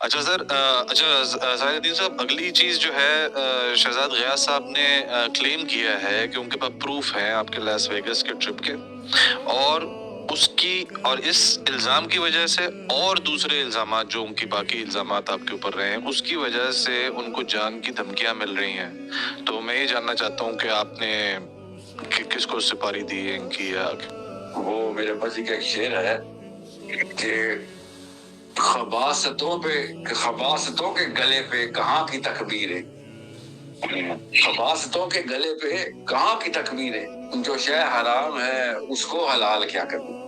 اچھا سر، ظاہر الدین صاحب، اگلی چیز جو ہے شہزاد غیاث صاحب نے کلیم کیا ہے کہ ان کے پاس پروف ہیں آپ کے لاس ویگس کے ٹرپ کے، اور اس الزام کی وجہ سے اور دوسرے الزامات جو ان کی باقی الزامات آپ کے اوپر رہے ہیں اس کی وجہ سے ان کو جان کی دھمکیاں مل رہی ہیں. تو میں یہ جاننا چاہتا ہوں کہ آپ نے کس کو سپاری دی ہے ان کی؟ وہ میرے ابا جی کا ایک شعر ہے کہ خباستوں کے گلے پہ کہاں کی تکبیر ہے، خباستوں کے گلے پہ کہاں کی تکبیر ہے، جو شے حرام ہے اس کو حلال کیا کروں.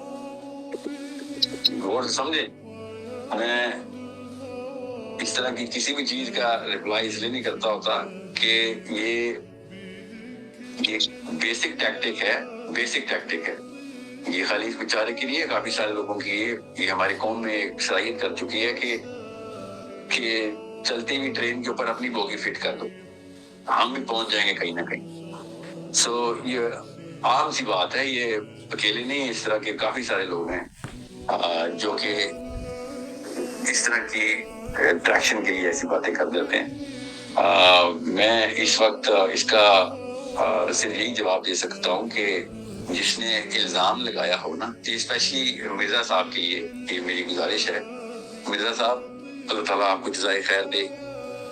غور سے سمجھے، میں اس طرح کی کسی بھی چیز کا ریپلائی اس لیے نہیں کرتا ہوتا کہ یہ بیسک ٹیکٹک ہے. یہ خالی اس بیچارے کی نہیں ہے، کافی سارے لوگوں کی یہ ہماری قوم میں ایک صلاحیت کر چکی ہے کہ چلتی ہوئی ٹرین کے اوپر اپنی بوگی فٹ کر دو، ہم بھی پہنچ جائیں گے کہیں نہ کہیں. یہ عام سی بات ہے، یہ اکیلے نہیں، اس طرح کے کافی سارے لوگ ہیں جو کہ اس طرح کی اٹریکشن کے لیے ایسی باتیں کر دیتے ہیں. میں اس وقت اس کا صرف یہی جواب دے سکتا ہوں کہ جس نے الزام لگایا ہو نا، اسپیشلی مرزا صاحب کے لیے یہ میری گزارش ہے. مرزا صاحب، اللہ تعالیٰ آپ کو جزائے خیر دے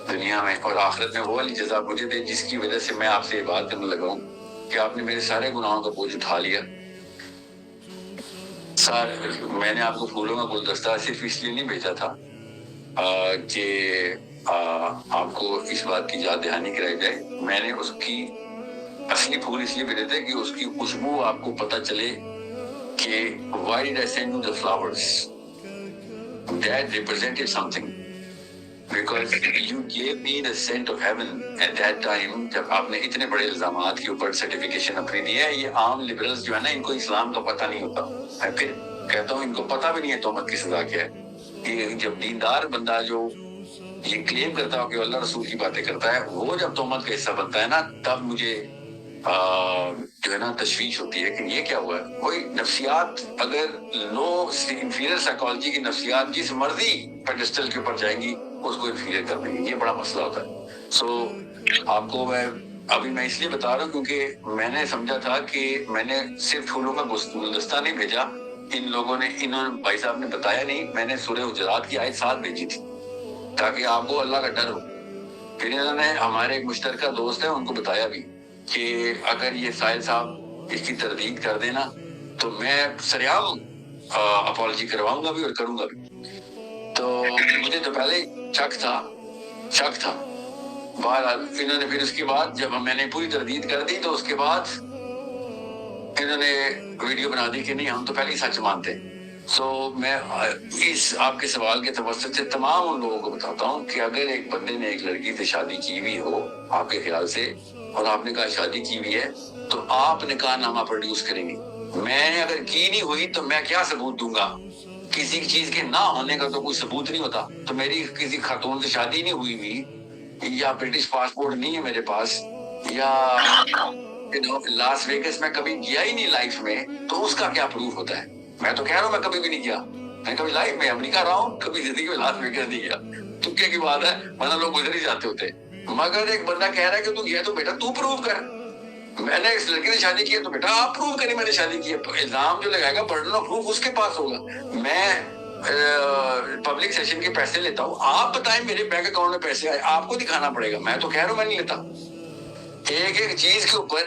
دنیا میں اور آخرت میں، وہ والی جزا مجھے دے جس کی وجہ سے میں آپ سے یہ بات کرنے لگا ہوں کہ آپ نے میرے سارے گناہوں کا بوجھ اٹھا لیا. میں نے آپ کو پھولوں کا گلدستہ صرف اس لیے نہیں بھیجا تھا کہ آپ کو اس بات کی یاد دہانی کرائی جائے. میں نے اس کی اصلی پھول اس لیے بھیجے تھے کہ اس کی خوشبو آپ کو پتہ چلے کہ why did I send you the flowers? That represented something. Because you gave me the scent of heaven at that time. جب آپ نے اتنے بڑے الزامات کے اوپر سرٹیفکیشن اپنی دی ہے. یہ عام لبرلز جو ہے نا، ان کو اسلام کا پتہ نہیں ہوتا. میں پھر کہتا ہوں ان کو پتہ بھی نہیں ہے تہمت کی سزا کیا ہے. کہ جب دیندار بندہ جو یہ کلیم کرتا ہو کہ اللہ رسول کی باتیں کرتا ہے، وہ جب تہمت کا حصہ بنتا ہے نا، تب مجھے جو ہے نا تشویش ہوتی ہے کہ یہ کیا ہوا ہے. کوئی نفسیات اگر لو انفیریئر سائیکالوجی کی نفسیات جس مرضی پیڈسٹل کے اوپر جائیں گی اس کو انفیریئر کر دیں گی. یہ بڑا مسئلہ ہوتا ہے. آپ کو میں اس لیے بتا رہا ہوں کیونکہ میں نے سمجھا تھا کہ میں نے صرف پھولوں کا گلدستہ نہیں بھیجا. انہوں نے بھائی صاحب نے بتایا نہیں، میں نے سورہ حجرات کی آیت 7 بھیجی تھی تاکہ آپ کو اللہ کا ڈر ہو. پھر انہوں نے ہمارے ایک مشترکہ دوست ہیں ان کو بتایا بھی کہ اگر یہ ساحل صاحب اس کی تردید کر دینا تو میں سریعام اپالوجی کرواؤں گا بھی اور کروں گا بھی. تو مجھے تو پہلے شک تھا. بہرحال انہوں نے پھر اس کے بعد جب میں نے پوری تردید کر دی تو اس کے بعد انہوں نے ویڈیو بنا دی کہ نہیں، ہم تو پہلے ہی سچ مانتے. میں اس آپ کے سوال کے توسط سے تمام ان لوگوں کو بتاتا ہوں کہ اگر ایک بندے نے ایک لڑکی سے شادی کی ہوئی ہو آپ کے خیال سے، اور آپ نے کہا شادی کی ہوئی ہے، تو آپ نکاح نامہ پروڈیوس کریں گے. میں نے اگر کی نہیں ہوئی تو میں کیا ثبوت دوں گا؟ کسی چیز کے نہ ہونے کا تو کوئی ثبوت نہیں ہوتا. تو میری کسی خاتون سے شادی نہیں ہوئی ہوئی، یا برٹش پاسپورٹ نہیں ہے میرے پاس، یا لاس ویگس میں کبھی گیا ہی نہیں لائف میں، تو اس کا کیا پروف ہوتا ہے؟ میں تو کہہ رہا ہوں میں کبھی بھی نہیں گیا. میں کبھی لائف میں امریکہ رہا ہوں، کبھی زندگی میں لاس ویگس نہیں گیا. تکے کی بات ہے، ورنہ لوگ گزر ہی جاتے ہوتے. مگر ایک بندہ کہہ رہا ہے کہ تو گیا، تو بیٹا تو پروف کر. میں نے اس لڑکی سے شادی کی ہے تو بیٹا آپ پروف کریں میں نے شادی کی ہے. الزام جو لگائے گا برڈن آف پروف اس کے پاس ہوگا. میں پبلک سیشن کے پیسے لیتا ہوں، آپ بتائیں میرے بینک اکاؤنٹ میں پیسے آئے، آپ کو دکھانا پڑے گا. میں تو کہہ رہا ہوں میں نہیں لیتا. ایک چیز کے اوپر